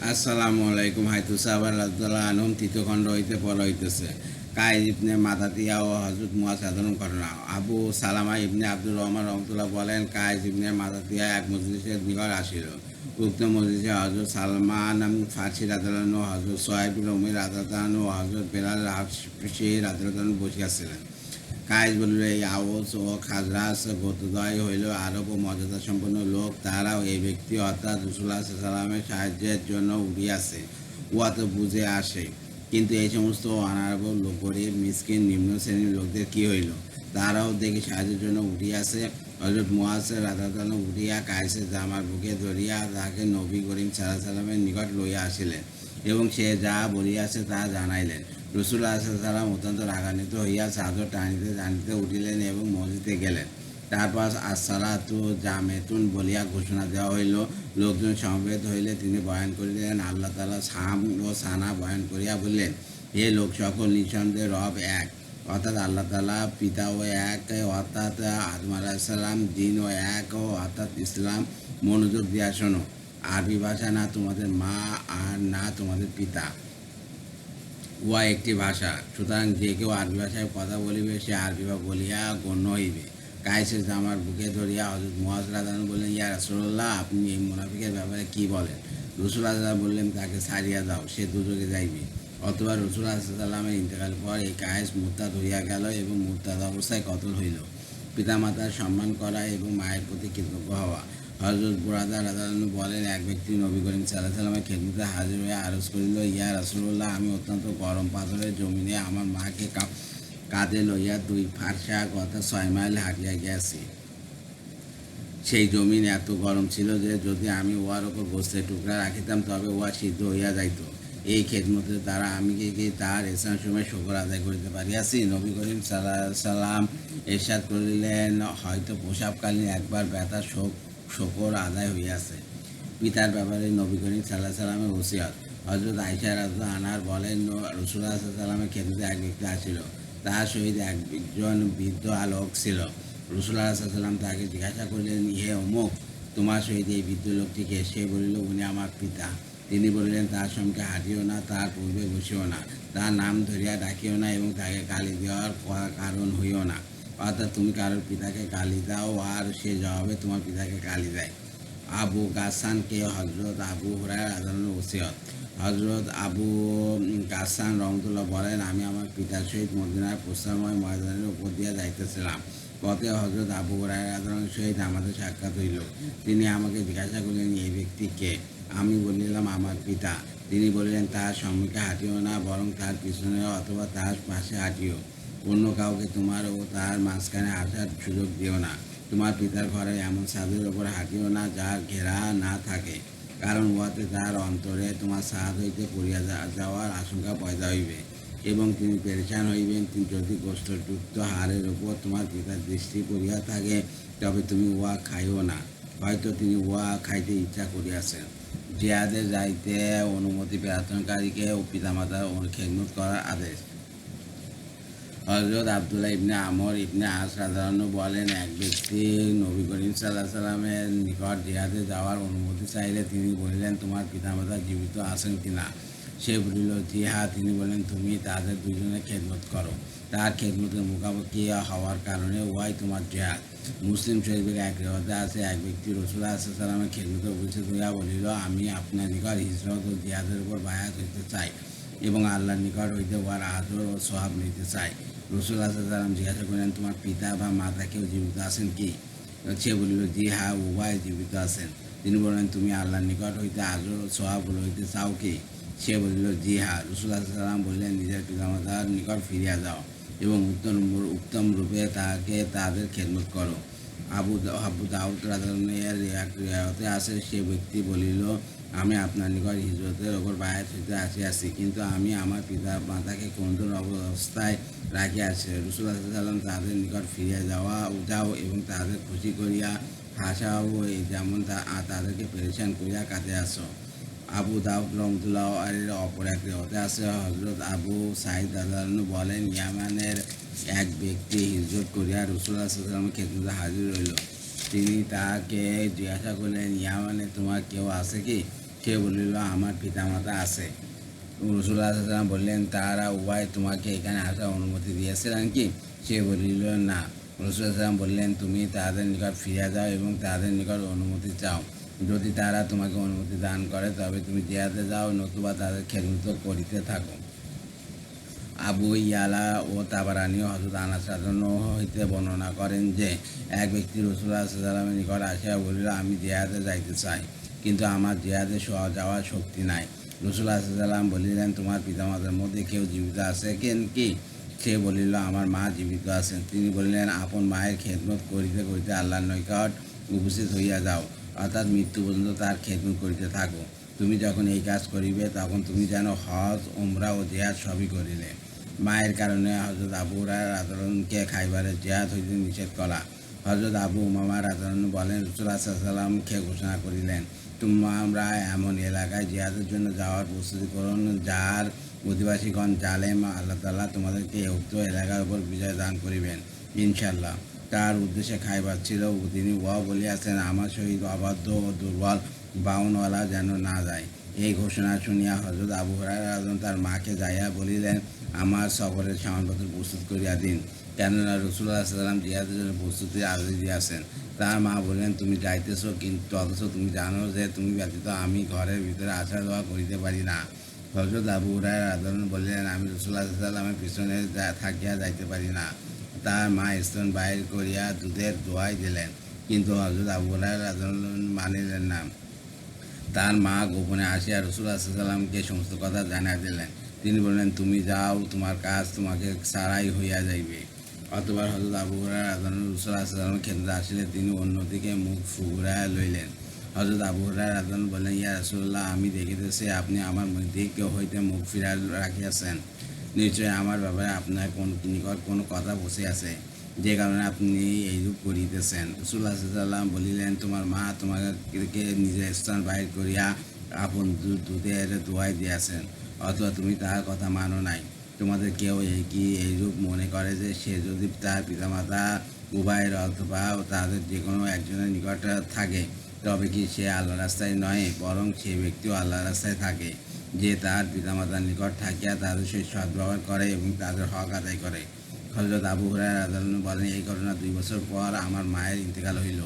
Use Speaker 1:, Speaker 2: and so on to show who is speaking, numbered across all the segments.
Speaker 1: আসসালামু আলাইকুম। হাইতু সাহাব রাদিয়াল্লাহু আনহুম তৃতীয় খণ্ড হইতে পড়া হইতেছে। কায়েস ইবনে মাতাতিয়া ও হযরত মুয়াজ সাধারণ ঘটনা। আবু সালামা ইবনে আব্দুর রহমান রাহমাতুল্লাহ বলেন, কায়েস ইবনে মাতাতিয়া এক মজলিসের নিকট আসিল। উক্ত মজলিসে হযরত সালমান ফারসি রাদিয়াল্লাহু আনহু, হযরত সুহাইব রুমি রাদিয়াল্লাহু আনহু ও হযরত বেলাল হাবশী রাদিয়াল্লাহু আনহু বসিয়াছিলেন। কায়েস বলিল, এই আওস ও খাজরাজ গোত্রদ্বয় হইল আরব ও মর্যাদা সম্পন্ন লোক। তারাও এই ব্যক্তি অর্থাৎ রাসূলুল্লাহ সাল্লাল্লাহু আলাইহি ওয়াসাল্লামের সাহায্যের জন্য উঠিয়াছে, উহা তো বুঝে আসে। কিন্তু এই সমস্ত অনারব লোক, গরিব মিসকিন নিম্ন শ্রেণীর লোকদের কি হইল? তারাও দেখি সাহায্যের জন্য উঠিয়াছে। হযরত মুয়াজ রাদিয়াল্লাহু আনহু উঠিয়া কায়েসের জামার বুকে ধরিয়া তাহাকে নবী করিম সাল্লাল্লাহু আলাইহি ওয়াসাল্লামের নিকট লইয়া আসিলেন এবং সে যা বলিয়াছে তাহা জানাইলেন। রাসূলুল্লাহ সাল্লাল্লাহু আলাইহি ওয়াসাল্লাম অত্যন্ত রাগান্বিত হইয়া চাদর টানিতে টানিতে উঠিলেন এবং মসজিদে গেলেন। তারপর আসসালাতু জামেতুন বলিয়া ঘোষণা দেওয়া হইল। লোকজন সমবেত হইলে তিনি বয়ান করিলেন। আল্লাহ তাআলা সাম ও সানা বয়ান করিয়া বললেন, হে লোক সকল, নিঃসন্দেহে রব এক, অর্থাৎ আল্লাহ তাআলা। পিতাও এক, অর্থাৎ আদম আলাইহিস সালাম। দিনও এক, অর্থাৎ ইসলাম। মনোযোগ দিয়া শোনো। আরবি ভাষা না তোমাদের মা আর না তোমাদের পিতা, উহা একটি ভাষা। সুতরাং যে কেউ আরবি ভাষায় কথা বলিবে সে আরবি বলিয়া গণ্য হইবে। কায়েসের জামার বুকে ধরিয়া হযরত মুয়াজ রাদিয়াল্লাহু আনহু বললেন, ইয়া রাসূলুল্লাহ, আপনি এই মুনাফিকের ব্যাপারে কি বলেন? রাসূলুল্লাহ বললেন, তাকে ছাড়িয়া দাও, সে দুজকে যাইবে। অথবা রাসূলুল্লাহ সাল্লামের ইন্তেকালের পর এই কায়েস মুরতাদ হইয়া গেল এবং মুরতাদ অবস্থায় কতল হইল। পিতামাতার সম্মান করা এবং মায়ের প্রতি কৃতজ্ঞ হওয়া। হযরত বুরাদা রাদিয়াল্লাহু আনহু বলেন, এক ব্যক্তি নবী করিম সাল্লাল্লাহু আলাইহি ওয়াসাল্লামের খেদমতে হাজির হইয়া আরজ করিল, ইয়া রাসূলুল্লাহ, আমি অত্যন্ত গরম পাথরের জমিনে আমার মাকে কাঁধে লইয়া 2 ফারসাখ অর্থাৎ 6 মাইল হাঁটিয়া গিয়াছি। সেই জমিন এত গরম ছিল যে যদি আমি উহার ওপর গোস্তের টুকরা রাখিতাম তবে উহা সিদ্ধ হইয়া যাইত। এই খেদমতের দ্বারা আমি কি তাহার এহসানের সময় শকর আদায় করিতে পারিয়াছি? নবী করিম সাল্লাল্লাহু আলাইহি ওয়াসাল্লাম ইরশাদ করিলেন, হয়তো প্রসাবকালীন একবার ব্যথা শকর আদায় হইয়াছে। পিতার ব্যাপারে নবী করিম সাল্লাল্লাহু আলাইহি ওয়াসাল্লামের ওসিয়ত। হযরত আয়েশা রাদিয়াল্লাহু আনহা বলেন, রাসূলুল্লাহ সাল্লাল্লাহু আলাইহি ওয়াসাল্লামের খেদমতে এক ব্যক্তি আসিল। তাহার সহিত একজন বৃদ্ধ লোক ছিল। রাসূলুল্লাহ সাল্লাল্লাহু আলাইহি ওয়াসাল্লাম তাহাকে জিজ্ঞাসা করিলেন, হে অমুক, তোমার সহিত এই বৃদ্ধ লোকটি কে? সে বলিল, উনি আমার পিতা। তিনি বলিলেন, তাহার সঙ্গে হাঁটিও না, তাহার পূর্বে বসিও না, তাহার নাম ধরিয়া ডাকিও না এবং তাকে গালি দেওয়ার কারণ হইও না। অর্থাৎ তুমি কারোর পিতাকে গালি দাও আর সে জবাবে তোমার পিতাকে গালি দেয়। আবু গাসানকে হযরত আবু হুরায়রা রাদিয়াল্লাহু আনহু ওসিয়ত। হযরত আবু গাসান রাহমাতুল্লাহ বলেন, আমি আমার পিতার সহিত মদিনার প্রস্থানময় ময়দানের উপর দিয়া যাইতেছিলাম। পথে হযরত আবু হুরায়রা রাদিয়াল্লাহু আনহুর সহিত আমাদের সাক্ষাৎ হইল। তিনি আমাকে জিজ্ঞাসা করিলেন, এই ব্যক্তি কে? আমি বলিলাম, আমার পিতা। তিনি বলিলেন, তাহার সম্মুখে হাঁটিও না, বরং তাহার পিছনে অথবা তাহার পাশে হাঁটিও। অন্য কাউকে তোমার ও তাহার মাঝখানে হাঁটার সুযোগ দিও না। তোমার পিতার ঘরে এমন ছাদের ওপর হাঁটিও না যার ঘেরা না থাকে, কারণ উহাতে তাহার অন্তরে তোমার ছাদ হইতে পড়িয়া যাওয়ার আশঙ্কা পয়দা হইবে এবং তিনি পেরেশান হইবেন। যদি গোস্তযুক্ত হাড়ের উপর তোমার পিতার দৃষ্টি পড়িয়া থাকে তবে তুমি উহা খাইও না, হয়তো তিনি উহা খাইতে ইচ্ছা করিয়াছেন। জিহাদে যাইতে অনুমতি প্রার্থনাকারীকে পিতামাতার খেদমত করার আদেশ। হযরত আব্দুল্লাহ ইবনে আমর ইবনে আস রাদিয়াল্লাহু আনহু বলেন, এক ব্যক্তি নবী করিম সাল্লাল্লাহু আলাইহি ওয়াসাল্লামের নিকট জিহাদে যাওয়ার অনুমতি চাইলে তিনি বলিলেন, তোমার পিতামাতা জীবিত আছেন কিনা? সে বলিল, জি হ্যাঁ। তিনি বললেন, তুমি তাদের দুজনের খেদমত করো। তার খেদমতের মুখাপেক্ষি হওয়ার কারণে উহাই তোমার জিহাদ। মুসলিম শরীফের এক রিওয়ায়েতে আছে, এক ব্যক্তি রাসূলুল্লাহ সাল্লাল্লাহু আলাইহি ওয়াসাল্লামের খেদমতে উপস্থিত হইয়া বলিল, আমি আপনার নিকট হিজরত ও জিহাদের উপর বায়াত হইতে চাই এবং আল্লাহর নিকট হইতে উহার আদর ও সওয়াব নিতে চাই। রাসূলুল্লাহ সাল্লাল্লাহু আলাইহি ওয়াসাল্লাম জিজ্ঞাসা করিলেন, তোমার পিতা বা মাতা কেউ জীবিত আছেন কি? সে বলিল, জি হ্যাঁ, উভয় জীবিত আছেন। তিনি বললেন, তুমি আল্লাহর নিকট হইতে আজর ও সওয়াব লইতে চাও কি? সে বলিল, জি হ্যাঁ। রাসূলুল্লাহ সাল্লাল্লাহু আলাইহি ওয়াসাল্লাম বললেন, নিজের পিতামাতার নিকট ফিরিয়া যাও এবং উত্তম রূপে তাদের খেদমত করো। আবু দাউদ রাদিয়াল্লাহু আনহু এক রিওয়ায়াতে আছে, সে ব্যক্তি বলিল, আমি আপনার নিকট হিজরতের ওপর বায়াত হইতে আসিয়াছি, কিন্তু আমি আমার পিতা মাতাকে কোন অবস্থায় রাখিয়াছি। রাসূলুল্লাহ সাল্লাল্লাহু আলাইহি ওয়াসাল্লাম তাদের নিকট ফিরিয়া যাও এবং তাদের খুশি করিয়া হাসাও, যেমন তাদেরকে পেরেশান করিয়া কাঁদে আসো। আবু দাউদ রহমতুল্লাহ এর অপর এক রিওয়ায়াতে আছে, হযরত আবু সাঈদ রাদিয়াল্লাহু আনহু বলেন, ইয়ামানের এক ব্যক্তি হিজরত করিয়া রাসূলুল্লাহ সাল্লাল্লাহু আলাইহি ওয়াসাল্লামের খেদমতে হাজির হইল। তিনি তাহাকে জিজ্ঞাসা করলেন, ইয়ামানে তোমার কেউ আছে কি? সে বলিল, আমার পিতামাতা আছে। রাসূলুল্লাহ সাল্লাল্লাহু আলাইহি ওয়াসাল্লাম বললেন, তারা উভয় তোমাকে এখানে আসার অনুমতি দিয়েছিলেন কি? সে বলিল, না। রাসূলুল্লাহ সাল্লাল্লাহু আলাইহি ওয়াসাল্লাম বললেন, তুমি তাদের নিকট ফিরে যাও এবং তাদের নিকট অনুমতি চাও। যদি তারা তোমাকে অনুমতি দান করে তবে তুমি জিহাদে যাও, নতুবা তাদের খেদমত করিতে থাকো। আবু ইয়ালা ও তাবারানী হযরত আনাস রাদিয়াল্লাহু হইতে বর্ণনা করেন যে, এক ব্যক্তি রাসূলুল্লাহ সাল্লাল্লাহু আলাইহি ওয়াসাল্লামের নিকট আসিয়া বলিল, আমি জিহাদে যাইতে চাই, কিন্তু আমার জিহাদে যাওয়ার শক্তি নাই। রাসূলুল্লাহ সাল্লাল্লাহু আলাইহি ওয়াসাল্লাম বলিলেন, তোমার পিতামাতার মধ্যে কেউ জীবিত আছে কি? সে বলিল, আমার মা জীবিত আছেন। তিনি বললেন, আপন মায়ের খেদমত করিতে করিতে আল্লাহর নিকট উপস্থিত হইয়া যাও, অর্থাৎ মৃত্যু পর্যন্ত তার খেদমত করিতে থাকো। তুমি যখন এই কাজ করিবে তখন তুমি যেন হজ, উমরা ও জিহাদ সবই করিলে। মায়ের কারণে হযরত আবু হুরায়রা রাদিয়াল্লাহু খাইবারের জিহাদ হইতে নিষেধ করা। হযরত আবু উমামা রাদিয়াল্লাহু বলেন, রাসূলুল্লাহ সাল্লাল্লাহু আলাইহি ওয়াসাল্লামকে ঘোষণা করিলেন, তোমরা এমন এলাকায় জিহাদের জন্য যাওয়ার প্রস্তুতি করুন যার অধিবাসীগণ জালেম। আল্লাহ তাআলা তোমাদেরকে উক্ত এলাকার উপর বিজয় দান করিবেন ইনশাআল্লাহ। তার উদ্দেশ্যে খাইবার ছিল। তিনি উহা বলিয়াছেন, আমার সহিত অবাধ্য ও দুর্বল বাউনওয়ালা যেন না যায়। এই ঘোষণা শুনিয়া হযরত আবু হুরায়রা রাদিয়াল্লাহু তার মাকে যাইয়া বলিলেন, আমার সফরের সামানপত্র প্রস্তুত করিয়া দিন, কেননা রাসূলুল্লাহ সাল্লাল্লাহু আলাইহি ওয়াসাল্লাম জিহাদের জন্য প্রস্তুতির আদেশ দিয়াছেন। তার মা বললেন, তুমি যাইতেছ, কিন্তু অথচ তুমি জানো যে তুমি ব্যতীত আমি ঘরের ভিতরে আসা যাওয়া করিতে পারি না। হযরত আবু হুরায়রা রাদিয়াল্লাহু বললেন, আমি রাসূলুল্লাহ সাল্লাল্লাহু আলাইহি ওয়াসাল্লামের পিছনে থাকিয়া যাইতে পারি না। তার মা স্তন বাহির করিয়া দুধের দোহাই দিলেন, কিন্তু হযরত আবু হুরায়রা রাদিয়াল্লাহু মানিলেন না। তার মা গোপনে আসিয়া রাসূলুল্লাহ সাল্লাল্লাহু আলাইহি ওয়াসাল্লামকে সমস্ত কথা জানাইয়া দিলেন। তিনি বললেন, তুমি যাও, তোমার কাজ তোমাকে ছাড়াই হইয়া যাইবে। অতঃপর হযরত আবু হুরায়রা রাদিয়াল্লাহু রাসূলুল্লাহ সাল্লাল্লাহু আলাইহি ওয়াসাল্লামের খেদমতে আসিলে তিনি অন্যদিকে মুখ ঘুরাইয়া লইলেন। হযরত আবু হুরায়রা রাদিয়াল্লাহু বললেন, ইয়া রাসূলুল্লাহ, আমি দেখিতেছি আপনি আমার দিক হইতে মুখ ফিরাইয়া রাখিয়াছেন। নিশ্চয় আমার ব্যাপারে আপনার নিকট কোনো কথা বসিয়াছে, যে কারণে আপনি এইরূপ করিতেছেন। রাসূলুল্লাহ সাল্লাল্লাহু আলাইহি ওয়াসাল্লাম বলিলেন, তোমার মা তোমাকে নিজের স্থান বাহির করিয়া আপন দুধের দোহাই দিয়াছেন, অথবা তুমি তাহার কথা মানো নাই। তোমাদের কেউ কি এইরূপ মনে করে যে সে যদি তার পিতামাতা উভয়ের অথবা তাদের যে কোনো একজনের নিকট থাকে তবে কি সে আল্লাহর রাস্তায় নয়, বরং সে ব্যক্তিও আল্লাহর রাস্তায় থাকে, যে তার পিতামাতার নিকট থাকিয়া তাদের সহিত সদ্ব্যবহার করে এবং তাদের হক আদায় করে। হযরত আবু হুরায়রা রাদিয়াল্লাহু বলেন, এই ঘটনা 2 বছর পর আমার মায়ের ইন্তেকাল হইল।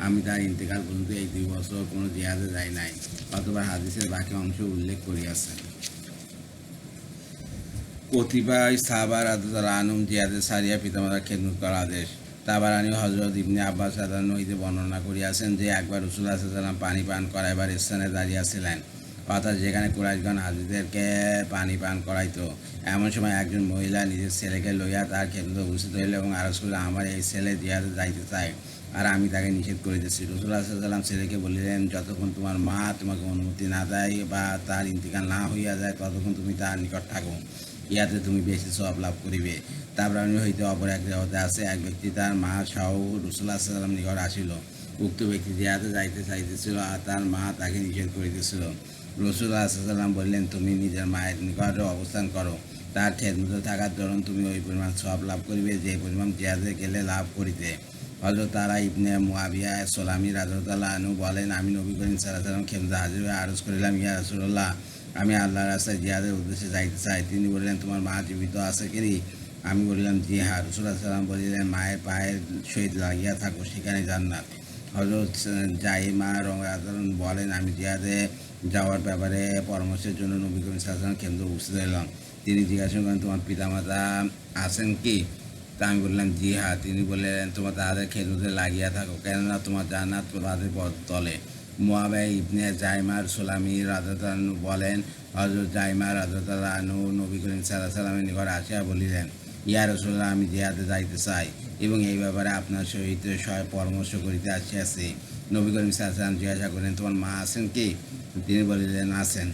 Speaker 1: আমি তার ইন্তেকাল পর্যন্ত এই 2 বছর কোনো জিহাদে যাই নাই। অতঃপর হাদিসের বাকি অংশ উল্লেখ করিয়াছেন। কতিপয় সাহাবা রাদিয়াল্লাহু আনহুম জিহাদে সারিয়া পিতামাতার খেদমত করার আদেশ। তাবারানী হযরত ইবনে আব্বাস রাদিয়াল্লাহু হইতে বর্ণনা করিয়াছেন যে, একবার রাসূলুল্লাহ সাল্লাল্লাহু আলাইহি ওয়াসাল্লাম পানি পান করাইবার স্থানে দাঁড়িয়েছিলেন, অর্থাৎ যেখানে কুরাইশগণ হাজীদেরকে পানি পান করাইত। এমন সময় একজন মহিলা নিজের ছেলেকে লইয়া তার খেদমতে উপস্থিত হইল এবং আরজ করিল, আমার এই ছেলে জিহাদে যাইতে চায়, আর আমি তাকে নিষেধ করিতেছি। রাসূলুল্লাহ সাল্লাল্লাহু আলাইহি ওয়াসাল্লাম ছেলেকে বলিলেন, যতক্ষণ তোমার মা তোমাকে অনুমতি না দেয় বা তার ইন্তিকাল না হইয়া যায় ততক্ষণ তুমি তার নিকট থাকো, ইহাতে তুমি বেশি সওয়াব লাভ করিবে। তাবরানী হইতে অপর এক রিওয়ায়েতে আছে, এক ব্যক্তি তার মা সহ রাসূলুল্লাহ সাল্লাল্লাহু আলাইহি ওয়াসাল্লাম নিকট আসিল। উক্ত ব্যক্তি জিহাদে যাইতে চাইতেছিল আর তার মা তাকে নিষেধ করিতেছিল। রাসূলুল্লাহ সাল্লাল্লাহু আলাইহি ওয়াসাল্লাম বললেন, তুমি নিজের মায়ের নিকট অবস্থান করো, তার খেদমতে থাকার দরুন তুমি ওই পরিমাণ সওয়াব লাভ করিবে যে পরিমাণ জিহাদে গেলে লাভ করিতে। হযরত তারা ইবনে মুয়াবিয়া সুলামি রাদিয়াল্লাহু আনহু বলেন, আমি নবী করিম সাল্লাল্লাহু আলাইহি ওয়াসাল্লাম খেদমতে হাজির হয়ে আরজ করিলাম, ইয়া রাসূলুল্লাহ, আমি আল্লাহর রাস্তায় জিহাদের উদ্দেশ্যে যাইতে চাই। তিনি বললেন, তোমার মা জীবিত আছে কি? আমি বললাম, জি হ্যাঁ। রাসূলুল্লাহ সাল্লাল্লাহু আলাইহি ওয়াসাল্লাম বলিলেন, মায়ের পায়ের সহিত লাগিয়া থাকো, সেখানে জান্নাত। হযরত জাইমা রাদিয়াল্লাহু বলেন, আমি জিহাদে যাওয়ার ব্যাপারে পরামর্শের জন্য নবী করিম সাল্লাল্লাহু আলাইহি ওয়াসাল্লাম কেন্দ্রে উপস্থিত হইলাম। তিনি জিজ্ঞাসা করেন, তোমার পিতামাতা আছেন কি? তা আমি বললাম, জি হ্যাঁ। তিনি বললেন, তোমার তাদের খেদমতে লাগিয়া থাকো, কেননা তোমার জান্নাত তাদের তলে। মুয়াবিয়া ইবনে জাইমার সুলামি রাদিয়াল্লাহু আনহু বলেন, হযরত জাইমা রাদিয়াল্লাহু আনহু নবী করিম সাল্লাল্লাহু আলাইহি ওয়াসাল্লামের নিকট আসিয়া বলিলেন, ইয়া রাসূলুল্লাহ, আমি জিহাদে যাইতে চাই এবং এই ব্যাপারে আপনার সহিত পরামর্শ করিতে আসিয়াছি। নবী করিম সাল্লাল্লাহু আলাইহি ওয়াসাল্লাম জিজ্ঞাসা করেন, তোমার মা আছেন কি? তিনি বলিলেন, আছেন।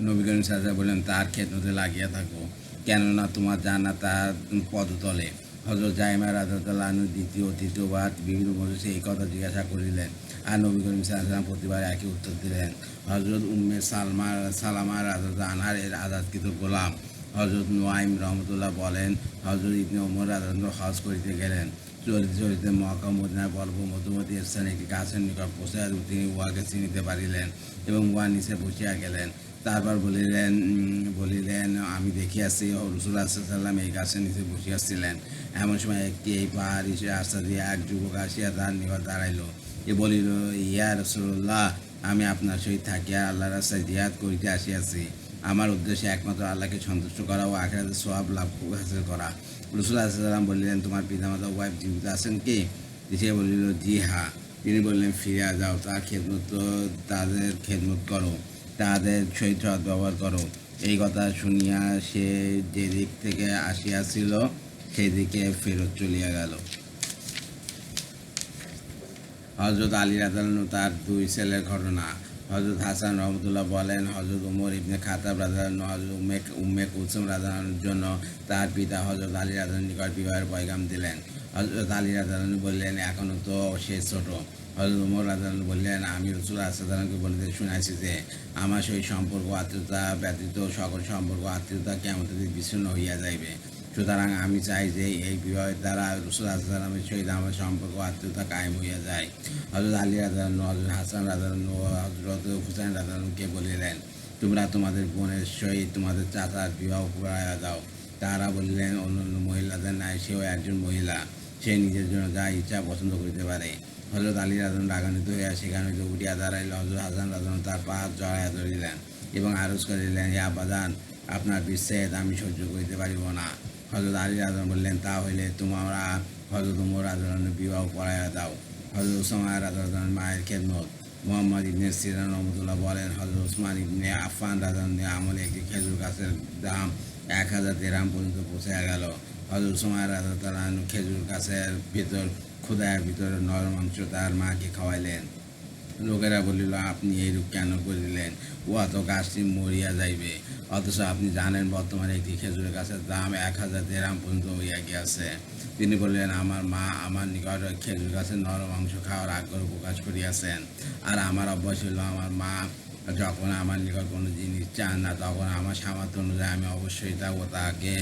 Speaker 1: নবী করিম সাল্লাল্লাহু আলাইহি ওয়াসাল্লাম বললেন, তার খেদমতে লাগিয়া থাকো, কেননা তোমার জান্নাত তার পদতলে। হযরত জাইমা রাদিয়াল্লাহু আনহু দ্বিতীয় ও তৃতীয়বার বিভিন্ন মজলিসে এই কথা জিজ্ঞাসা করিলেন, আর নবী করিম সাল্লাল্লাহু আলাইহি ওয়াসাল্লাম প্রতিবার একই উত্তর দিলেন। হযরত উম্মে সালামা রাদিয়াল্লাহু আনহার এর আজাদকৃত গোলাম। হযরত নুয়াইম রাহমাতুল্লাহ বলেন, হযরত ইবনে ওমর রাদিয়াল্লাহু হজ করিতে গেলেন। চলিতে চলিতে মক্কা মদিনার পর্ব মধুমতি স্থানে একটি গাছের নিকট পৌঁছিয়া তিনি উহাকে চিনিতে পারিলেন এবং উহা নিচে বসিয়া গেলেন। তারপর বলিলেন আমি দেখিয়াছি রাসূলুল্লাহ সাল্লাল্লাহু আলাইহি ওয়াসাল্লাম এই গাছের নিচে বসিয়াছিলেন। এমন সময় একটি এই পাহাড়ি রাস্তা দিয়ে এক যুবক আসিয়া তার নিকট দাঁড়াইল। এ বলিল, ইয়া রাসূলুল্লাহ, আমি আপনার সহিত থাকিয়া আল্লাহর রাস্তায় জিহাদ করিতে আসিয়াছি। আমার উদ্দেশ্য একমাত্র আল্লাহকে সন্তুষ্ট করা ও আখিরাতে সওয়াব লাভ হাসিল করা। রাসূলুল্লাহ সাল্লাল্লাহু আলাইহি ওয়াসাল্লাম বললেন, তোমার পিতামাতা উভয় জীবিত আছেন কি? সে বলিল, জি হ্যাঁ। তিনি বললেন, ফিরিয়া যাও, তাদের খেদমত করো, তাদের সহিত সদ্ব্যবহার করো। এই কথা শুনিয়া সে যে দিক থেকে আসিয়াছিল সেই দিকে ফেরত চলিয়া গেল। হযরত আলী রাদিয়াল্লাহু আনহু তার দুই ছেলের ঘটনা। হযরত হাসান রহমতুল্লাহ বলেন, হযরত উমর ইবনে খাত্তাব রাদিয়াল্লাহু আনহু হযরত উম্মে কুলসুম রাদিয়াল্লাহু আনহার জন্য তার পিতা হযরত আলী রাদিয়াল্লাহু আনহুর নিকট বিবাহের পয়গাম দিলেন। হযরত আলী রাদিয়াল্লাহু আনহু বললেন, এখনও তো সে ছোট। হযরত উমর রাদিয়াল্লাহু আনহু বললেন, আমি রাসূলুল্লাহ সাল্লাল্লাহু আলাইহি ওয়াসাল্লামকে বলিতে শুনাইছি যে আমার সহিত সম্পর্ক আত্মীয়তা ব্যতীত সকল সম্পর্ক আত্মীয়তা কিয়ামতের দিন বিচ্ছিন্ন হইয়া যাইবে। সুতরাং আমি চাই যে এই বিবাহের দ্বারা রাসূলুল্লাহ সাল্লাল্লাহু আলাইহি ওয়াসাল্লামের সহিত আমার সম্পর্ক আত্মীয়তা কায়েম হইয়া যায়। হযরত আলী রাদিয়াল্লাহু আনহু হযরত হাসান রাদিয়াল্লাহু আনহু ও হযরত হুসাইন রাদিয়াল্লাহু আনহুকে বলিলেন, তোমরা তোমাদের বোনের সহিত তোমাদের চাচার বিবাহ করাইয়া দাও। তারা বলিলেন, অন্যান্য মহিলাদের ন্যায় সেও একজন মহিলা, সে নিজের জন্য যা ইচ্ছা পছন্দ করিতে পারে। হযরত আলী রাদিয়াল্লাহু আনহু রাগান্বিত হইয়া সেখান হইতে উঠিয়া দাঁড়াইল। হযরত হাসান রাদিয়াল্লাহু আনহু তার পা জড়াইয়া ধরিলেন এবং আরজ করিলেন, ইয়া আব্বাজান, আপনার বিচ্ছেদ আমি সহ্য করিতে পারিব না। হযরত আলী রাদিয়াল্লাহু আনহু বললেন, তা হইলে তোমরা হযরত উমর রাদিয়াল্লাহু আনহুর বিবাহ পড়াইয়া দাও। হযরত উসামা রাদিয়াল্লাহু আনহুর মায়ের খেদমত। মুহাম্মদ ইবনে সিরিন রহমতুল্লাহ বলেন, হযরত উসমান ইবনে আফফান রাদিয়াল্লাহু আনহুর আমলে একটি খেজুর গাছের দাম 1000 দিরহাম পর্যন্ত পৌঁছিয়া গেল। হযরত উসামা রাদিয়াল্লাহু আনহু খেজুর গাছের ভিতর ক্ষুধার ভিতরে নরম মাংস তার মাকে খাওয়াইলেন। লোকেরা বলিল, আপনি এইরূপ কেন করিলেন? উহা তো গাছটি মরিয়া যাইবে। অথচ আপনি জানেন বর্তমানে একটি খেজুরের গাছের দাম 1000 দিরহাম পর্যন্ত হইয়া গিয়াছে। তিনি বললেন, আমার মা আমার নিকট খেজুর গাছের নরম মাংস খাওয়ার আগ্রহ প্রকাশ করিয়াছেন, আর আমার অভ্যাস হইল আমার মা যখন আমার নিকট কোনো জিনিস চান না তখন আমার সামর্থ্য অনুযায়ী আমি অবশ্যই তাকে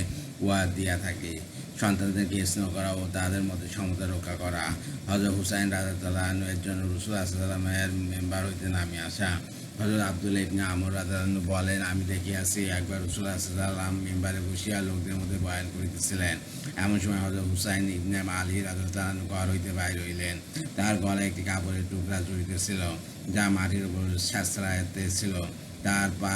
Speaker 1: উহা দিয়া থাকি। সন্তানদেরকে স্নেহ করা ও তাদের মধ্যে সমতা রক্ষা করা। হযরত হুসাইন রাদিয়াল্লাহু আনহু এর জন্য রাসূলুল্লাহ সাল্লাল্লাহু আলাইহি ওয়াসাল্লামের মেম্বার হইতে নামিয়া আসা। হযরত আব্দুল্লাহ ইবনে আমর রাদিয়াল্লাহু আনহু বলেন, আমি দেখিয়াছি একবার রাসূলুল্লাহ সাল্লাল্লাহু আলাইহি ওয়াসাল্লাম মেম্বারে বসিয়া লোকদের মধ্যে বয়ান করিতেছিলেন। এমন সময় হযরত হুসাইন ইবনে আলী রাদিয়াল্লাহু আনহু ঘর হইতে বাহির হইলেন। তার গলায় একটি কাপড়ের টুকরা জড়িতেছিল, যা মাটির উপর ছাঁচড়াইতে ছিল। তার পা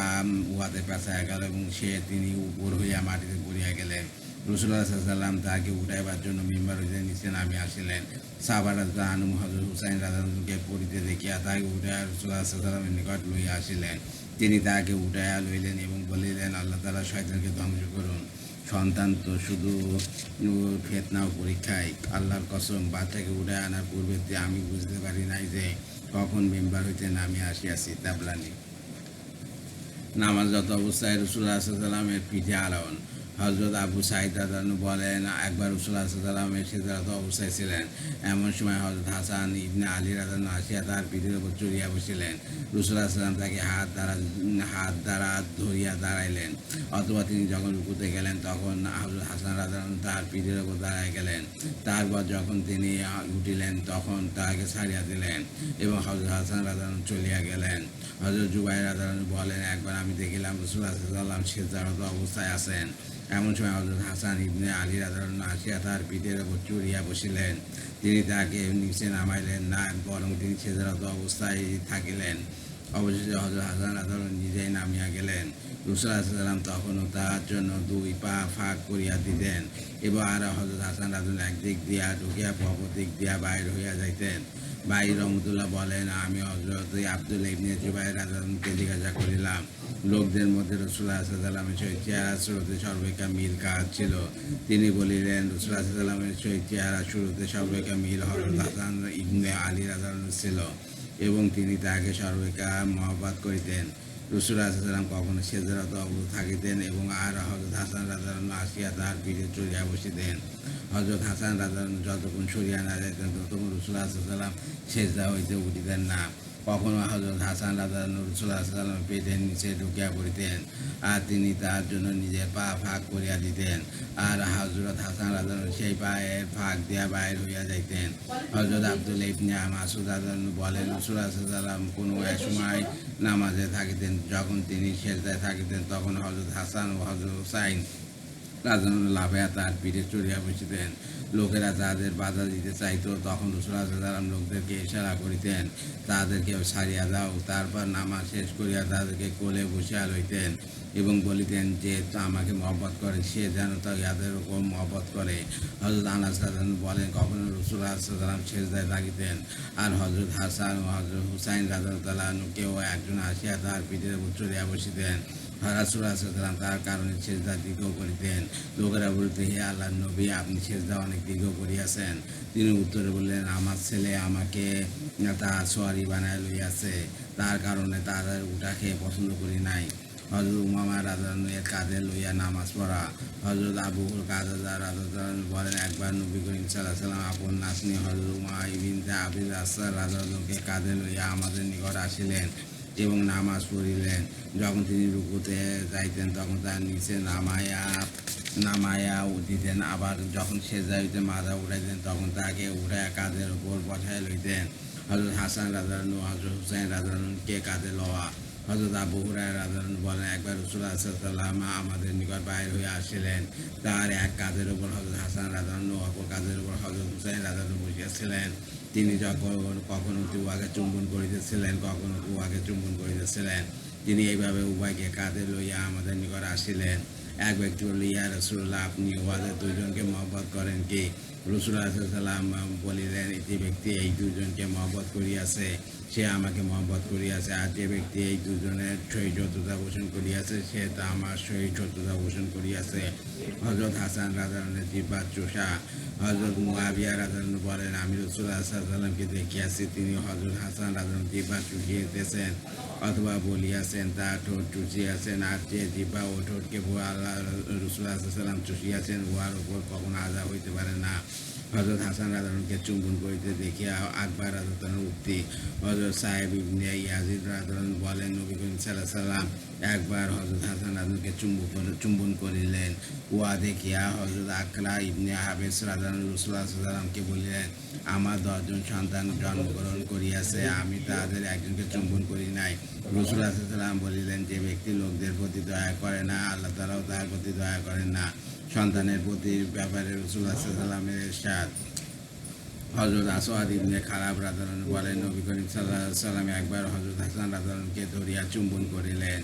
Speaker 1: উহাতে পেঁচাইয়া গেল এবং তিনি উপর হইয়া মাটিতে পড়িয়া গেলেন। রাসূলুল্লাহ সাল্লাল্লাহু আলাইহি ওয়াসাল্লাম তাহাকে উঠাইবার জন্য মিম্বার হইতে নিচে নামিয়া আসিলেন। সাহাবারা রাদিয়াল্লাহু আনহুম হযরত হুসাইন রাদিয়াল্লাহু আনহুকে পড়িতে দেখিয়া তাহাকে উঠাইয়া রাসূলুল্লাহ সাল্লাল্লাহু আলাইহি ওয়াসাল্লামের নিকট লইয়া আসিলেন। তিনি তাহাকে উঠাইয়া লইলেন এবং বলিলেন, আল্লাহ তাআলা শয়তানকে ধ্বংস করুন। সন্তান তো শুধু ফিতনা ও পরীক্ষায়। আল্লাহর কসম, বাচ্চাকে উঠাইয়া আনার পূর্বে আমি বুঝতে পারি নাই যে কখন মিম্বার হইতে নামিয়া আসিয়াছি। তাবরানী। নামাজরত অবস্থায় রাসূলুল্লাহ সাল্লাল্লাহু আলাইহি ওয়াসাল্লামের পিঠে আরোহণ। হযরত আবু সাঈদ রাদিয়াল্লাহু আনহু বলেন, একবার রাসূলুল্লাহ সাল্লাল্লাহু আলাইহি ওয়াসাল্লাম সিজদারত অবস্থায় ছিলেন। এমন সময় হযরত হাসান ইবনে আলী রাদিয়াল্লাহু আনহু আসিয়া তার পিঠের উপর চড়িয়া বসিলেন। রাসূলুল্লাহ সাল্লাল্লাহু আলাইহি ওয়াসাল্লাম তাকে হাত দ্বারা ধরিয়া দাঁড়াইলেন। অথবা তিনি যখন রুকুতে গেলেন তখন হযরত হাসান রাদিয়াল্লাহু আনহু তার পিঠের উপর দাঁড়াইয়া গেলেন। তারপর যখন তিনি উঠিলেন তখন তাহাকে ছাড়িয়া দিলেন এবং হযরত হাসান রাদিয়াল্লাহু আনহু চলিয়া গেলেন। হযরত জুবাইর রাদিয়াল্লাহু আনহু বলেন, একবার আমি দেখিলাম রাসূলুল্লাহ সাল্লাল্লাহু আলাইহি ওয়াসাল্লাম সিজদারত অবস্থায় আছেন। এমন সময় হযরত হাসান ইবনে আলী রাদিয়াল্লাহু আনহু আসিয়া তার পিঠের উপর চড়িয়া বসিলেন। তিনি তাকে নিচে নামাইলেন না, বরং তিনি সিজদারত অবস্থায় থাকিলেন। অবশেষে হযরত হাসান রাদিয়াল্লাহু আনহু নিজেই নামিয়া গেলেন। রাসূলুল্লাহ সাল্লাল্লাহু আলাইহি ওয়াসাল্লাম তখনও তাহার জন্য দুই পা ফাঁক করিয়া দিতেন এবং আর হযরত হাসান রাদিয়াল্লাহু আনহু একদিক দিয়া ঢুকিয়া অপর দিক দিয়া বাহির হইয়া যাইতেন। বাইর রহমতুল্লাহ বলেন, আমি হযরত আব্দুল্লাহ ইবনে জুবাইর রাদিয়াল্লাহু আনহুকে জিজ্ঞাসা করিলাম, লোকদের মধ্যে রাসূলুল্লাহ সাল্লাল্লাহু আলাইহি ওয়াসাল্লামের সহিত চেহারা শুরুতে সর্বাপেক্ষা মিল কার ছিল? তিনি বলিলেন, রাসূলুল্লাহ সাল্লাল্লাহু আলাইহি ওয়াসাল্লামের সহিত চেহারা শুরুতে সর্বাপেক্ষা মিল হযরত হাসান ইবনে আলী রাদিয়াল্লাহু আনহু ছিল এবং তিনি তাহাকে সর্বাপেক্ষা মহব্বত করিতেন। রাসূলুল্লাহ সাল্লাল্লাহু আলাইহি ওয়াসাল্লাম কখনো সিজদারত অবস্থায় থাকিতেন এবং আর হযরত হাসান রাদিয়াল্লাহু আনহু আসিয়া তাহার পিঠে চড়িয়া বসিতেন। হযরত হাসান রাদিয়াল্লাহু আনহু যতক্ষণ সরিয়া না যাইতেন ততক্ষণ রাসূলুল্লাহ সাল্লাল্লাহু আলাইহি ওয়াসাল্লাম সিজদা হইতে উঠিতেন না। কখনো হযরত হাসান রাদিয়াল্লাহু রাসূলুল্লাহ সাল্লাল্লাহু আলাইহি ওয়াসাল্লামের পেটের নিচে ঢুকিয়া পড়িতেন, আর তিনি তার জন্য নিজের পা ফাঁক করিয়া দিতেন, আর হযরত হাসান রাদিয়াল্লাহু সেই পায়ের ফাঁক দিয়া বাহির হইয়া যাইতেন। হযরত আব্দুল্লাহ ইবনে মাসউদ রাদিয়াল্লাহু বলেন, রাসূলুল্লাহ সাল্লাল্লাহু আলাইহি ওয়াসাল্লাম কোনো এক সময় নামাজে থাকিতেন, যখন তিনি সেজদায় থাকিতেন তখন হযরত হাসান ও হযরত হুসাইন রাদিয়াল্লাহু লাফাইয়া তার পিঠে চড়িয়া বসিতেন। লোকেরা যাদের বাধা দিতে চাইত তখন রাসূলুল্লাহ সাল্লাল্লাহু আলাইহি ওয়াসাল্লাম লোকদেরকে ইশারা করিতেন, তাদেরকে ছাড়িয়া দাও। তারপর নামাজ শেষ করিয়া তাদেরকে কোলে বসিয়া লইতেন এবং বলিতেন যে আমাকে মহব্বত করে সে যেন ইয়াদের উপর মহব্বত করে। হযরত আনাস রাদিয়াল্লাহু বলেন, কখনো রাসূলুল্লাহ সাল্লাল্লাহু আলাইহি ওয়াসাল্লাম সেজদায় থাকিতেন, আর হযরত হাসান ও হযরত হুসাইন রাদিয়াল্লাহু কেউ একজন আসিয়া তার পিঠের উপর চড়িয়া বসিতেন। রাসূলুল্লাহ সাল্লাল্লাহু আলাইহি ওয়াসাল্লাম তার কারণে সেজদা দীর্ঘ করিতেন। লোকেরা বলিত, হে আল্লাহর নবী, আপনি সেজদা অনেক দীর্ঘ করিয়াছেন। তিনি উত্তরে বললেন, আমার ছেলে আমাকে তার সোয়ারি বানায় লইয়াছে, তার কারণে তাদের উঠা খেয়ে পছন্দ করি নাই। হযরত উমামা রাদিয়াল্লাহু এর কাঁধে লইয়া নামাজ পড়া। হযরত আবু কাতাদা রাদিয়াল্লাহু বলেন, একবার নবী করিম সাল্লাল্লাহু আলাইহি ওয়াসাল্লাম আপন নাতনী হযরত উমামা বিনতে আবি আসর রাদিয়াল্লাহুকে কাঁধে লইয়া আমাদের নিকট আসিলেন এবং নামাজ পড়িলেন। যখন তিনি রুকুতে যাইতেন তখন তার নিচে নামায়া দিতেন, আবার যখন সেজদায় হইতে মাথা উঠাইতেন তখন তাকে উঠাইয়া কাঁধের উপর বসাইয়া লইতেন। হযরত হাসান রাদিয়াল্লাহু হযরত হুসাইন রাদিয়াল্লাহুকে কাঁধে লওয়া। হযরত আবু হুরায়রা রাদিয়াল্লাহু বলেন, একবার রাসূলুল্লাহ সাল্লাল্লাহু আলাইহি ওয়াসাল্লাম আমাদের নিকট বাহির হইয়া আসিলেন। তার এক কাঁধের উপর হযরত হাসান রাদিয়াল্লাহু অপর কাঁধের উপর হযরত হুসাইন রাদিয়াল্লাহু বসিয়াছিলেন। তিনি যখন কখনো উহাকে চুম্বন করিতেছিলেন, কখনো উহাকে চুম্বন করিতেছিলেন। তিনি এইভাবে উভয়কে কাঁধে লইয়া আমাদের নিকট আসিলেন। এক ব্যক্তি বলল, ইয়া রাসূলুল্লাহ, আপনি উহাদের দুইজনকে মহব্বত করেন কি? রাসূলুল্লাহ সাল্লাল্লাহু আলাইহি ওয়াসাল্লাম বলিলেন, যে ব্যক্তি এই দুইজনকে মহব্বত করিয়াছে সে আমাকে মহব্বত করিয়াছে, আর যে ব্যক্তি এই দুজনের সহিত শত্রুতা পোষণ করিয়াছে সে তা আমার সহিত শত্রুতা পোষণ করিয়াছে। হযরত হাসান রাদিয়াল্লাহু জিহ্বার চোষা। হযরত মুআবিয়া রাদিয়াল্লাহু বলেন, আমি রাসূলুল্লাহ সাল্লাল্লাহু আলাইহি ওয়াসাল্লামকে দেখিয়াছি, তিনি হযরত হাসান রাদিয়াল্লাহু জিহ্বা চুষিতেছেন অথবা বলিয়াছেন তার ঠোঁট চুষিয়াছেন, আর যে জিহ্বা ও ঠোঁটকে আল্লাহ রাসূলুল্লাহ সাল্লাল্লাহু আলাইহি ওয়াসাল্লাম চুষিয়াছেন উহার উপর কখনো আযাব হইতে পারে না। হযরত হাসান রাদিয়াল্লাহুকে চুম্বন করিতে দেখিয়া আকবর রাদিয়াল্লাহু উক্তি। হযরত সাহেব ইবনে ইয়াজিদ রাদিয়াল্লাহু বলেন, নবী করিম সাল্লাল্লাহু আলাইহি ওয়াসাল্লাম একবার হযরত হাসান রাদিয়াল্লাহুকে চুম্বন করিলেন। উহা দেখিয়া হযরত আকরা ইবনে হাবেস রাদিয়াল্লাহু রাসূলুল্লাহ সাল্লাল্লাহু আলাইহি ওয়াসাল্লামকে বলিলেন, আমার 10 জন সন্তান জন্মগ্রহণ করিয়াছে, আমি তাদের একজনকে চুম্বন করি নাই। রাসূলুল্লাহ সাল্লাল্লাহু আলাইহি ওয়াসাল্লাম বলিলেন, যে ব্যক্তি লোকদের প্রতি দয়া করে না, আল্লাহ তাআলাও তার প্রতি দয়া করেন না। সন্তানের প্রতি ব্যাপারে রাসূলুল্লাহ সাল্লাল্লাহু আলাইহি ওয়াসাল্লামের ইরশাদ। হযরত আসওয়াদ ইবনে খারাব রাদিয়াল্লাহু বলেন, নবী করিম সাল্লাল্লাহু আলাইহি ওয়াসাল্লাম একবার হযরত হাসান রাদিয়াল্লাহুকে ধরিয়া চুম্বন করিলেন,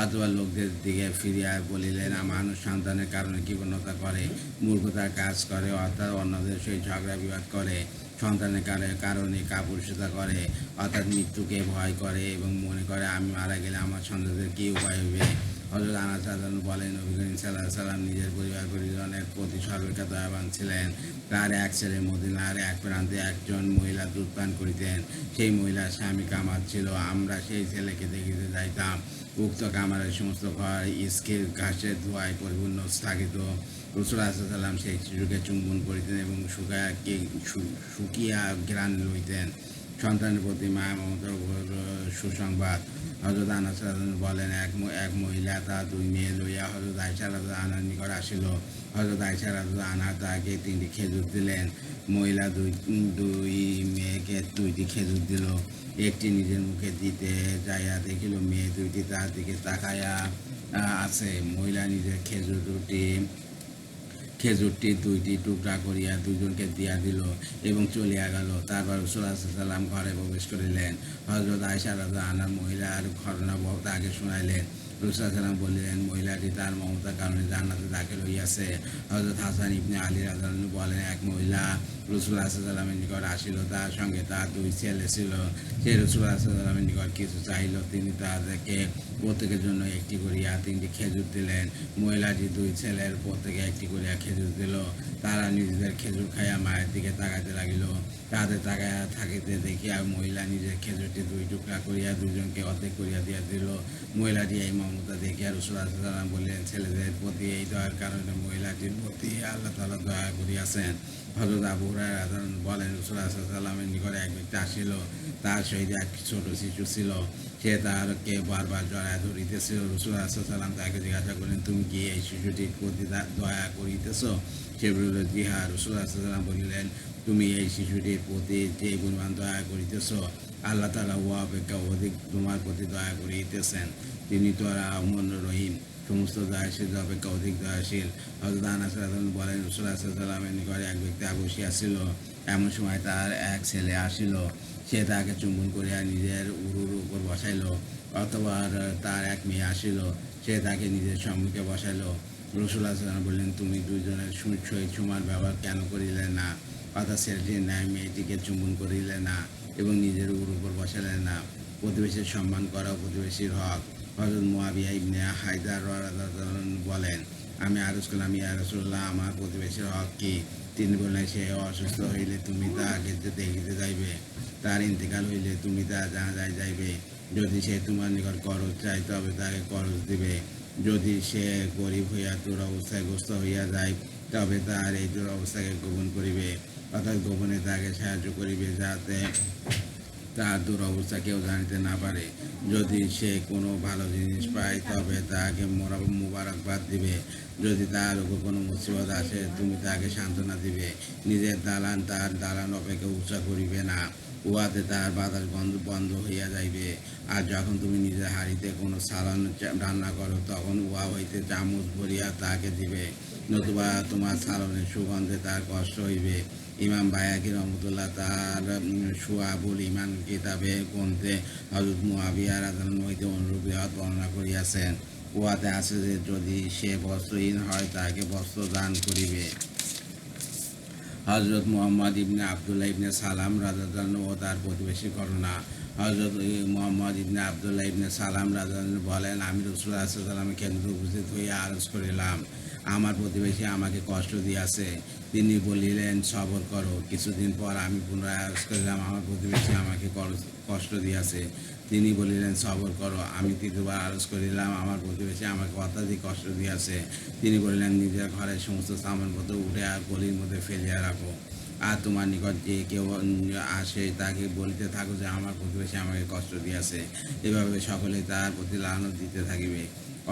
Speaker 1: অথবা লোকদের দিকে ফিরিয়া বলিলেন, মানুষ সন্তানের কারণে কৃপণতা করে, মূর্খতার কাজ করে, অর্থাৎ অন্যদের সহিত ঝগড়া বিবাদ করে, সন্তানের কারণে কাপুরুষতা করে, অর্থাৎ মৃত্যুকে ভয় করে এবং মনে করে আমি মারা গেলে আমার সন্তানদের কী উপায় হইবে। হযরত আনাস রাদিয়াল্লাহু বলেন, নবী করিম সাল্লাল্লাহু আলাইহি ওয়াসাল্লাম নিজের পরিবার পরিজনের প্রতি সর্বাপেক্ষা দয়াবান ছিলেন। তার এক ছেলে মদিনার এক প্রান্তে একজন মহিলা দুধ পান করিতেন। সেই মহিলার স্বামী কামার ছিল। আমরা সেই ছেলেকে দেখিতে যাইতাম। উক্ত কামারের সমস্ত ঘর ইস্কের ঘাসের ধোঁয়ায় পরিপূর্ণ থাকিত। রাসূলুল্লাহ সাল্লাল্লাহু আলাইহি ওয়াসাল্লাম সেই শিশুকে চুম্বন করিতেন এবং শুকিয়া ঘ্রাণ লইতেন। সন্তানের প্রতি মায়া মমতার সুসংবাদ। হযরত আনাস রাদিয়াল্লাহু বলেন, এক মহিলা তার 2 মেয়ে লইয়া হযরত আয়েশা রাদিয়াল্লাহু আনহার নিকট আসিল। হযরত আয়েশা রাদিয়াল্লাহু আনহা তাকে 3টি খেজুর দিলেন। মহিলা দুই মেয়েকে 2টি খেজুর দিল। একটি নিজের মুখে দিতে যাইয়া দেখিল মেয়ে 2টি তার দিকে তাকাইয়া আছে। মহিলা নিজের খেজুরটি 2টি টুকরা করিয়া দুজনকে দিয়া দিল এবং চলিয়া গেল। তারপর রাসূলুল্লাহ সাল্লাল্লাহু আলাইহি ওয়াসাল্লাম ঘরে প্রবেশ করিলেন। হযরত আয়েশা রাদিয়াল্লাহু আনহা মহিলার ঘটনা তাকে শুনাইলেন। রাসূলুল্লাহ সাল্লাল্লাহু আলাইহি ওয়াসাল্লাম বললেন, মহিলাটি তার মমতার কারণে জান্নাতে দাখিল হইয়াছে। হযরত হাসান ইবনে আলী রাদিয়াল্লাহু বলেন, এক মহিলা রাসূলুল্লাহ সাল্লাল্লাহু আলাইহি ওয়াসাল্লামের নিকট আসিল, তার সঙ্গে তার 2 ছেলে ছিল। সে রাসূলুল্লাহ সাল্লাল্লাহু আলাইহি ওয়াসাল্লামের নিকট কিছু চাহিল। তিনি তাদেরকে প্রত্যেকের জন্য 1টি করিয়া 3টি খেজুর দিলেন। মহিলাটি 2 ছেলের প্রত্যেকে 1টি করিয়া খেজুর দিল। তারা নিজেদের খেজুর খাইয়া মায়ের দিকে তাকাইতে লাগিল। তাদের তাকাইয়া থাকিতে দেখিয়া মহিলা নিজের খেজুরটি 2 টুকরা করিয়া দুজনকে অর্ধেক করিয়া দিয়া দিল। মহিলাটি এই মমতা দেখিয়া রাসূলুল্লাহ সাল্লাল্লাহু আলাইহি ওয়াসাল্লাম বললেন, ছেলেদের প্রতি এই দয়ার কারণে মহিলাটির প্রতি আল্লাহ তাআলা দয়া করিয়াছেন। হযরত আবু হুরায়রা বলেন, রাসূলুল্লাহ সাল্লাল্লাহু আলাইহি ওয়াসাল্লামের নিকটে এক ব্যক্তি আসিল, তার সহিত এক ছোট শিশু ছিল, সে তারকে বারবার জড়ায় ধরিতেছিল। রাসূলুল্লাহ সাল্লাল্লাহু আলাইহি ওয়াসাল্লাম তাকে জিজ্ঞাসা করলেন, তুমি কি এই শিশুটির প্রতি দয়া করিতেছ? সে বলিল, জি হ্যাঁ। রাসূলুল্লাহ সাল্লাল্লাহু আলাইহি ওয়াসাল্লাম বলিলেন, তুমি এই শিশুটির প্রতি যে পরিমাণ দয়া করিতেছ, আল্লাহ তাআলা উহা অপেক্ষা অধিক তোমার প্রতি দয়া করিতেছেন। তিনি তো রহমান রহিম, সমস্ত দয়াশীল অপেক্ষা অধিক দয়াশীল। হযরত আনাস রাদিয়াল্লাহু আনহু বলেন, রাসূলুল্লাহ সাল্লাল্লাহু আলাইহি ওয়াসাল্লামের নিকটে এক ব্যক্তি বসিয়াছিল। এমন সময় তার এক ছেলে আসিল, সে তাকে চুম্বন করিয়া নিজের উরুর উপর বসাইল। অথবা তার এক মেয়ে আসিল, সে তাকে নিজের সম্মুখে বসাইল। রাসূলুল্লাহ সাল্লাল্লাহু আলাইহি ওয়াসাল্লাম বললেন, তুমি দুইজনের সহিত সমান ব্যবহার কেন করিলে না? অর্থাৎ ছেলেটির ন্যায় মেয়েটিকে চুম্বন করিলে না এবং নিজের উরুর উপর বসাইলে না। প্রতিবেশীর সম্মান করা প্রতিবেশীর হক। হযরত মুআবিয়া ইবনে হায়দার রাদিয়াল্লাহু আনহু বলেন, আমি আরজ করলাম, ইয়া রাসূলুল্লাহ, আমার প্রতিবেশীর হক কি? তিনি বললেন, সে অসুস্থ হইলে তুমি তাহাকে দেখিতে যাইবে, তার ইন্তেকাল হইলে তুমি তার জানাজায় যাইবে। যদি সে তোমার নিকট করজ চায় তবে তাকে করজ দিবে। যদি সে গরিব হইয়া দুরবস্থায় গ্রস্ত হইয়া যায় তবে তার এই দুরবস্থাকে গোপন করিবে, অর্থাৎ গোপনে তাকে সাহায্য করিবে, যাতে তার দুরবস্থা কেউ জানিতে না পারে। যদি সে কোনো ভালো জিনিস পায় তবে তাকে মুবারকবাদ দিবে। যদি তার উপর কোনো মুসিবত আসে তুমি তাকে সান্ত্বনা দিবে। নিজের দালান তার দালান অপেক্ষা উৎসাহ করিবে না, উহাতে তার বাতাস বন্ধ হইয়া যাইবে। আর যখন তুমি নিজের হাঁড়িতে কোনো সালান রান্না করো তখন উহা হইতে চামচ ভরিয়া তাকে দিবে, নতুবা তোমার সালনের সুগন্ধে তার কষ্ট হইবে। ইমাম বায়াকি রহমতুল্লাহ তার শুআবুল ঈমান কিতাবে গ্রন্থে হযরত মুআবিয়া রাদিয়াল্লাহু আনহু হইতে অনুরূপ রিওয়ায়াত বর্ণনা করিয়াছেন। উহাতে আছে যে যদি সে বস্ত্রহীন হয় তাকে বস্ত্র দান করিবে। হযরত মুহাম্মদ ইবনে আবদুল্লাহ ইবনে সালাম রাদিয়াল্লাহু আনহু ও তার প্রতিবেশীর ঘটনা। হযরত মুহাম্মদ ইবনে আবদুল্লাহ ইবনে সালাম রাদিয়াল্লাহু আনহু বলেন, আমি রাসূলুল্লাহ সাল্লাল্লাহু আলাইহি ওয়াসাল্লামের কেন্দ্রে উপস্থিত হইয়া আরজ করিলাম, আমার প্রতিবেশী আমাকে কষ্ট দিয়াছে। তিনি বলিলেন, সবর করো। কিছুদিন পর আমি পুনরায় আরজ করিলাম, আমার প্রতিবেশী আমাকে কষ্ট দিয়াছে। তিনি বলিলেন, সবর করো। আমি তৃতীয়বার আরজ করিলাম, আমার প্রতিবেশী আমাকে অত্যাধিক কষ্ট দিয়াছে। তিনি বলিলেন, নিজের ঘরের সমস্ত সামানপত্র উঠে আর গলির মধ্যে ফেলিয়া রাখো। আর তোমার নিকট যে কেউ আসে তাকে বলিতে থাকো যে আমার প্রতিবেশী আমাকে কষ্ট দিয়াছে। এভাবে সকলে তার প্রতি লানত দিতে থাকিবে।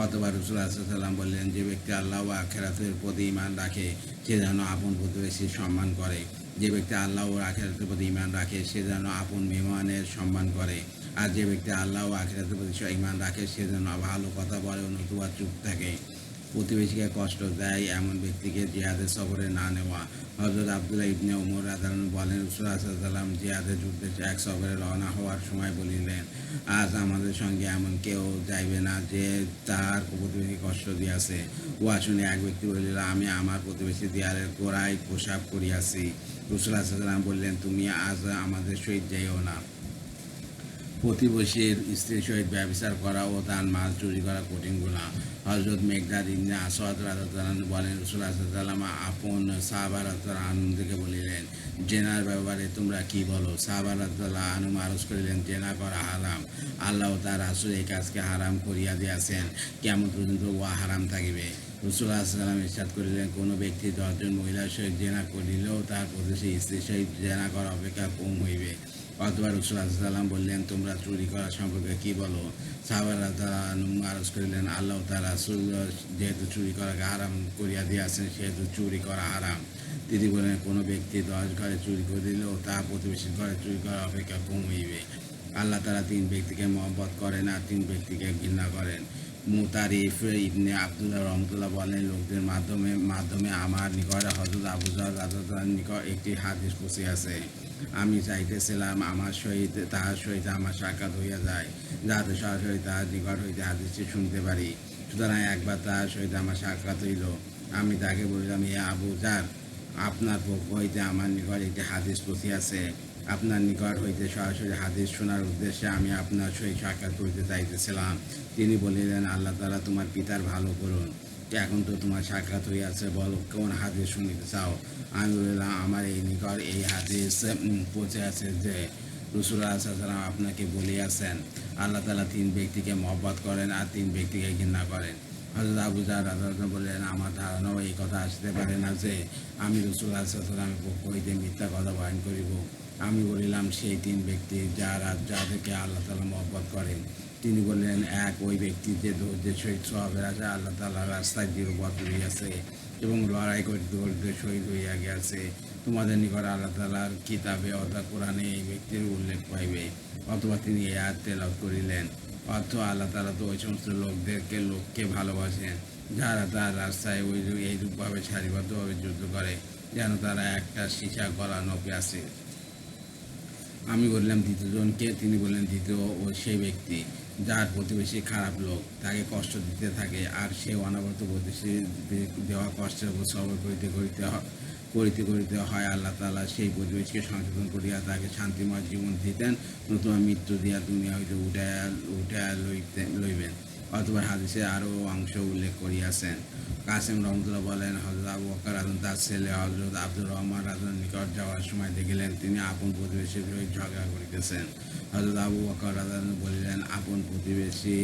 Speaker 1: অথবা রাসূলুল্লাহ সাল্লাল্লাহু আলাইহি ওয়াসাল্লাম বললেন, যে ব্যক্তি আল্লাহ ও আখিরাতের প্রতি ঈমান রাখে সে যেন আপন প্রতিবেশীর সম্মান করে। যে ব্যক্তি আল্লাহ ও আখিরাতের প্রতি ঈমান রাখে সে যেন আপন মেহমানের সম্মান করে। আর যে ব্যক্তি আল্লাহ ও আখিরাতের প্রতি ঈমান রাখে সে যেন ভালো কথা বলে নতুবা চুপ থাকে। প্রতিবেশীকে কষ্ট দেয় এমন ব্যক্তিকে জিহাদের সফরে না নেওয়া। হযরত আব্দুল্লাহ ইবনে উমর রাদিয়াল্লাহু আনহু বলেন, রাসূলুল্লাহ সাল্লাল্লাহু আলাইহি ওয়াসাল্লাম জিহাদের যুদ্ধে এক সফরে রওনা হওয়ার সময় বলিলেন, আজ আমাদের সঙ্গে এমন কেউ যাইবে না যে তার প্রতিবেশী কষ্ট দিয়াছে। উহা শুনে এক ব্যক্তি বলিল, আমি আমার প্রতিবেশী দেয়ালের গোড়ায় প্রসাব করিয়াছি। রাসূলুল্লাহ সাল্লাল্লাহু আলাইহি ওয়াসাল্লাম বললেন, তুমি আজ আমাদের সহিত যাইও না। প্রতিবেশীর স্ত্রীর সহিত ব্যভিচার করা ও তার মাল চুরি করা কঠিন গুনাহ। হযরত মিকদাদ ইবনে আসওয়াদ রাদিয়াল্লাহু আনহু বলেন, রাসূলুল্লাহ সাল্লাল্লাহু আলাইহি ওয়াসাল্লাম আপন সাহাবা রাদিয়াল্লাহু আনহুকে বলিলেন, জেনার ব্যাপারে তোমরা কি বলো? সাহাবা রাদিয়াল্লাহু আনহু আরজ করিলেন, জেনা করা হারাম। আল্লাহ ও তার রাসূল এই কাজকে হারাম করিয়া দিয়াছেন, কিয়ামত পর্যন্ত উহা হারাম থাকিবে। রাসূলুল্লাহ সাল্লাল্লাহু আলাইহি ওয়াসাল্লাম ইরশাদ করিলেন, কোনো ব্যক্তি 10 জন মহিলার সহিত জেনা করিলেও তার প্রতিবেশী স্ত্রীর সহিত জেনা করা অপেক্ষা কম হইবে। অথবা রাসূলুল্লাহ সাল্লাল্লাহু আলাইহি ওয়াসাল্লাম বললেন, তোমরা চুরি করা সম্পর্কে কি বলো? সাহাবারা রাদিয়াল্লাহু আনহুম আরজ করিলেন, আল্লাহ ও তার রাসূল যেহেতু চুরি করাকে হারাম করিয়া দিয়াছেন সেহেতু চুরি করা হারাম। তিনি বলেন, কোনো ব্যক্তি 10 ঘরে চুরি করিলেও তা প্রতিবেশীর ঘরে চুরি করা অপেক্ষা কম হইবে। আল্লাহ তাআলা 3 ব্যক্তিকে মহব্বত করেন আর 3 ব্যক্তিকে ঘৃণা করেন। মুতারিফ ইবনে আব্দুল্লাহ রহমতুল্লাহ বলেন, লোকদের মাধ্যমে আমার নিকট হযরত আবু যর রাদিয়াল্লাহু আনহুর নিকট একটি হাদীস পৌঁছিয়াছে। আমি চাইতেছিলাম তাহার সহিত আমার সাক্ষাৎ হইয়া যায়, যাতে সরাসরি তাহার নিকট হইতে হাদীসটি শুনতে পারি। সুতরাং একবার তাহার সহিত আমার সাক্ষাৎ হইল। আমি তাকে বলিলাম, হে আবু যর, আপনার পক্ষ হইতে আমার নিকট একটি হাদীস পৌঁছিয়াছে। আপনার নিকট হইতে সরাসরি হাদীস শোনার উদ্দেশ্যে আমি আপনার সহিত সাক্ষাৎ করিতে চাইতেছিলাম। তিনি বলিলেন, আল্লাহ তাআলা তোমার পিতার ভালো করুন। এখন তো তোমার সাক্ষাৎ হইয়াছে, বলো কোন হাদীস শুনিতে চাও? আমি বললাম, আমার এই নিকট এই হাদীস পৌঁছে আছে যে রাসূলুল্লাহ সাল্লাল্লাহু আলাইহি ওয়াসাল্লাম আপনাকে বলিয়াছেন, আল্লাহ তাআলা 3 ব্যক্তিকে মহব্বত করেন আর 3 ব্যক্তিকে ঘৃণা করেন। হযরত আবু জাহল রাদিয়াল্লাহু আনহু বললেন, আমার ধারণাও এই কথা আসতে পারে না যে আমি রাসূলুল্লাহ সাল্লাল্লাহু আলাইহি ওয়াসাল্লামের পক্ষ হইতে মিথ্যা কথা বয়ান করিব। আমি বলিলাম, সেই তিন ব্যক্তি যাদেরকে আল্লাহ তাআলা মহব্বত করেন। তিনি বললেন, এক ওই ব্যক্তি যে ধৈর্যের সহিত সওয়াবের আশায় আল্লাহ তাআলার রাস্তায় দৃঢ়বদ্ধ হইয়াছে এবং লড়াই করিতে করিতে শহীদ হইয়া গিয়াছে। তোমাদের নিকট আল্লাহ তাআলার কিতাবে অর্থাৎ কোরআনে এই ব্যক্তির উল্লেখ পাইবে। অথবা তিনি এই আয়াত তেলাওয়াত করিলেন, অর্থ আল্লাহ তাআলা তো ওই সমস্ত লোককে ভালোবাসেন যারা তার রাস্তায় এইরূপভাবে সারিবদ্ধভাবে যুদ্ধ করে যেন তারা একটা সীসা গলানো প্যাঁচে। আমি বললাম দ্বিতীয়জনকে। তিনি বললেন, দ্বিতীয় ও সেই ব্যক্তি যার প্রতিবেশী খারাপ লোক, তাকে কষ্ট দিতে থাকে আর সে অনবরত প্রতিবেশী দেওয়া কষ্টের উপর সবর করিতে করিতে হয় আল্লাহ তাআলা সেই প্রতিবেশীকে সংশোধন করিয়া তাকে শান্তিময় জীবন দিতেন, নতুবা মৃত্যু দিয়া দুনিয়া হইতে উঠাইয়া লইবেন। অথবা হাদিসে আরও অংশ উল্লেখ করিয়াছেন। কাসেম রহমতুল্লাহ বলেন, হযরত আবু বকর রাদিয়াল্লাহু তার ছেলে হযরত আব্দুর রহমান রাদিয়াল্লাহু নিকট যাওয়ার সময় দেখিলেন তিনি আপন প্রতিবেশীর সহিত ঝগড়া করিতেছেন। হযরত আবু বকর রাদিয়াল্লাহু বলিলেন, আপন প্রতিবেশী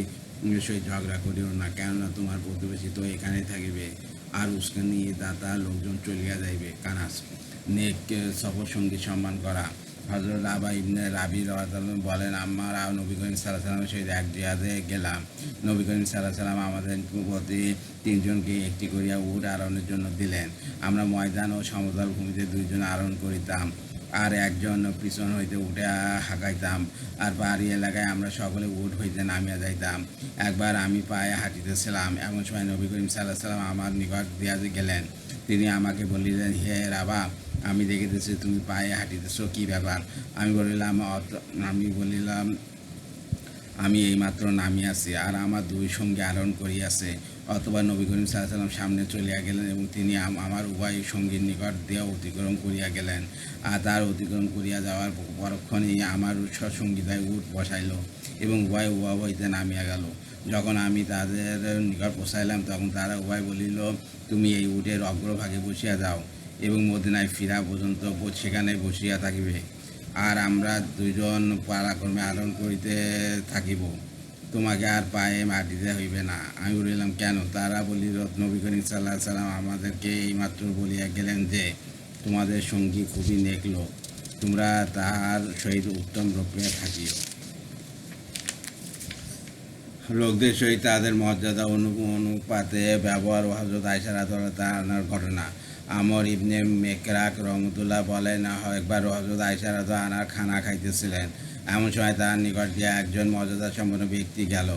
Speaker 1: সহিত ঝগড়া করিও না, কেননা তোমার প্রতিবেশী তো এখানেই থাকিবে আর উস্কানি দাতা লোকজন চলিয়া যাইবে। কানাস নেক সফর সঙ্গী সম্মান করা। হযরত আবা ইবনে রাবি রাদিয়াল্লাহু বলেন, আমরা নবী করিম সাল্লাল্লাহু আলাইহি ওয়াসাল্লামের সহিত এক জিহাদে গেলাম। নবী করিম সাল্লাল্লাহু আলাইহি ওয়াসাল্লাম আমাদের প্রতি তিনজনকে একটি করিয়া উট আরোহণের জন্য দিলেন। আমরা ময়দান ও সমতল ভূমিতে দুইজন আরোহণ করিতাম আর একজন পিছন হইতে উঠে হাঁকাইতাম, আর পাহাড়ি এলাকায় আমরা সকলে উট হইতে নামিয়া যাইতাম। একবার আমি পায়ে হাঁটিতেছিলাম, এমন সময় নবী করিম সাল্লাল্লাহু আলাইহি ওয়াসাল্লাম আমার নিকট দিয়া গেলেন। তিনি আমাকে বলিলেন, হে রাবা, আমি দেখিতেছি তুমি পায়ে হাঁটিতেছ, কী ব্যাপার? আমি বলিলাম আমি এইমাত্র নামিয়াছি আর আমার দুই সঙ্গী আরোহণ করিয়াছে। অথবা নবী করিম সাল্লাল্লাহু আলাইহি ওয়াসাল্লাম সামনে চলিয়া গেলেন এবং তিনি আমার উভয় সঙ্গীর নিকট দিয়া অতিক্রম করিয়া গেলেন। আর তার অতিক্রম করিয়া যাওয়ার পরক্ষণেই আমার সঙ্গীতায় উট বসাইল এবং উভয় হইতে নামিয়া গেল। যখন আমি তাদের নিকট পৌঁছাইলাম তখন তারা উভয় বলিল, তুমি এই উটের অগ্রভাগে বসিয়া যাও এবং মদিনায় ফিরা পর্যন্ত সেখানে বসিয়া থাকিবে, আর আমরা দুইজন পালাক্রমে আরোহণ করিতে থাকিব, তোমাকে আর পায়ে মাটিতে হইবে না। আমি বলিলাম, কেন? তারা বলিল, নবী করিম সাল্লাল্লাহু আলাইহি ওয়াসাল্লাম আমাদেরকে এইমাত্র বলিয়া গেলেন যে তোমাদের সঙ্গী খুবই নেক লোক, তোমরা তাহার সহিত উত্তম রূপে থাকিও। লোকদের সহিত তাদের মর্যাদা অনুপাতে ব্যবহার ও হযরত আয়েশা রাদিয়াল্লাহু তাআলার ঘটনা। আমর ইবনে মেকরাক রহমতুল্লাহ বলেন, একবার হযরত আয়েশা রাদিয়াল্লাহু আনহা খানা খাইতেছিলেন। এমন সময় তার নিকট দিয়ে একজন মর্যাদা সম্পন্ন ব্যক্তি গেল।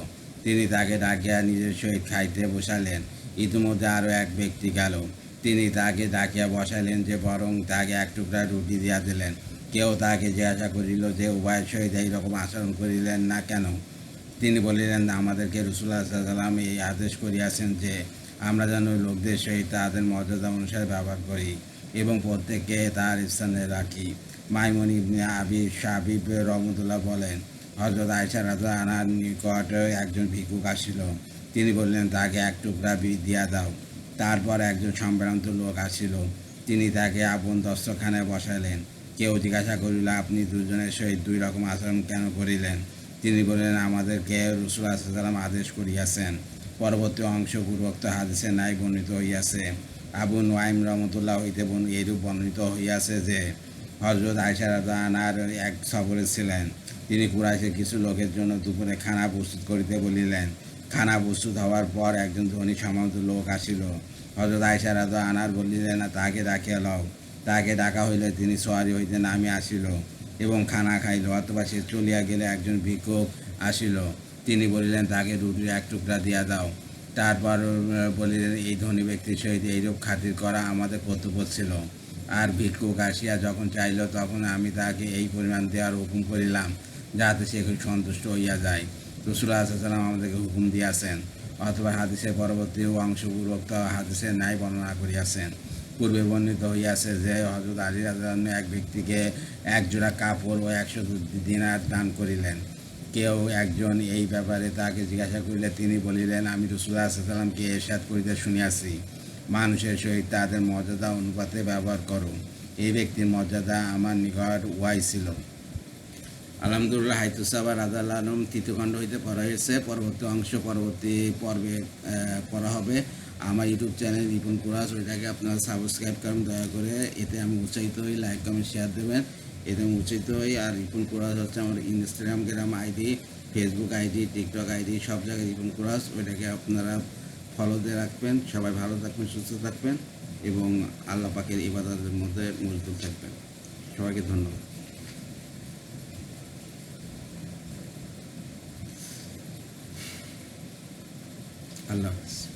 Speaker 1: তিনি তাকে ডাকিয়া নিজের সহিত খাইতে বসালেন। ইতিমধ্যে আরও এক ব্যক্তি গেল। তিনি তাকে ডাকিয়া বসাইলেন যে বরং তাকে এক টুকরা রুটি দিয়া দিলেন। কেউ তাকে জিজ্ঞাসা করিল যে উভয়ের সহিত এইরকম আচরণ করিলেন না কেন? তিনি বলিলেন, আমাদেরকে রাসূলুল্লাহ সাল্লাল্লাহু আলাইহি ওয়াসাল্লাম এই আদেশ করিয়াছেন যে আমরা যেন লোকদের সহিত তাদের মর্যাদা অনুসারে ব্যবহার করি এবং প্রত্যেককে তার স্থানে রাখি। মাইমুন ইবনে আবি শাবিব রহমতুল্লাহ বলেন, হযরত আয়েশা রাদিয়াল্লাহু আনহার নিকট একজন ভিক্ষুক আসিল। তিনি বললেন, তাকে এক টুকরা দিয়া দাও। তারপর একজন সম্ভ্রান্ত লোক আসিল। তিনি তাকে আপন দস্তরখানায় বসাইলেন। কেউ জিজ্ঞাসা করিল, আপনি দুজনের সহিত দুই রকম আচরণ কেন করিলেন? তিনি বললেন, আমাদেরকে রাসূলুল্লাহ সাল্লাল্লাহু আলাইহি ওয়াসাল্লাম আদেশ করিয়াছেন। পরবর্তী অংশ পূর্বোক্ত হাদিসে নাই বর্ণিত হইয়াছে। আবু নুআইম রহমতুল্লাহ হইতে এইরূপ বর্ণিত হইয়াছে যে হযরত আয়েশা রাদিয়াল্লাহু আনহার এক সফরে ছিলেন। তিনি কুরাইশের কিছু লোকের জন্য দুপুরে খানা প্রস্তুত করিতে বলিলেন। খানা প্রস্তুত হওয়ার পর একজন ধনী সম্ভ্রান্ত লোক আসিল। হযরত আয়েশা রাদিয়াল্লাহু আনহা বলিলেন, তাকে ডাকিয়া লও। তাকে ডাকা হইলে তিনি সওয়ারি হইতে নামিয়া আসিল এবং খানা খাইল। অথবা সে চলিয়া গেলে একজন ভিক্ষুক আসিল। তিনি বলিলেন, তাকে রুটির এক টুকরা দিয়া দাও। তারপর বলিলেন, এই ধনী ব্যক্তির সহিত এইরূপ খাতির করা আমাদের কর্তব্য ছিল। আর ভিক্ষুক আসিয়া যখন চাইল তখন আমি তাকে এই পরিমাণ দেওয়ার হুকুম করিলাম যাতে সে খুব সন্তুষ্ট হইয়া যায়। রাসূলুল্লাহ সাল্লাল্লাহু আলাইহি ওয়াসাল্লাম আমাদেরকে হুকুম দিয়াছেন। অথবা হাদিসের পরবর্তী অংশ পূর্বোক্ত হাদিসের ন্যায় বর্ণনা করিয়াছেন। পূর্বে বর্ণিত হইয়াছে যে হযরত আলী রাদিয়াল্লাহু আনহু এক ব্যক্তিকে এক জোড়া কাপড় ও 100 দিনার দান করিলেন। কেউ একজন এই ব্যাপারে তাকে জিজ্ঞাসা করিলে তিনি বলিলেন, আমি রাসূলুল্লাহ সাল্লাল্লাহু আলাইহি ওয়াসাল্লামকে ইরশাদ করিতে শুনিয়াছি, মানুষের সহিত তাদের মর্যাদা অনুপাতে ব্যবহার করো। এই ব্যক্তির মর্যাদা আমার নিকট ওয়াই ছিল। আলহামদুলিল্লাহ হাইতুসাবা রাদাল্লাহ আনম তৃতীয় খণ্ড হইতে পড়া হয়েছে। পরবর্তী অংশ পরবর্তী পর্বে পড়া হবে। আমার ইউটিউব চ্যানেল রিপন কুরাস, ওইটাকে আপনারা সাবস্ক্রাইব করুন দয়া করে। এতে আমি উৎসাহিত হই, লাইক কমেন্ট শেয়ার দেবেন, এতে আমি উৎসাহিত হই। আর রিপন কুরাস হচ্ছে আমার Instagram ID, Facebook ID, TikTok ID, সব জায়গায় রিপন কুরাস, ওইটাকে আপনারা ফলো দিয়ে রাখবেন। সবাই ভালো থাকবেন, সুস্থ থাকবেন এবং আল্লাহ পাকের ইবাদতের মধ্যে মজবুত থাকবেন। সবাইকে ধন্যবাদ। আল্লাহ হাফেজ।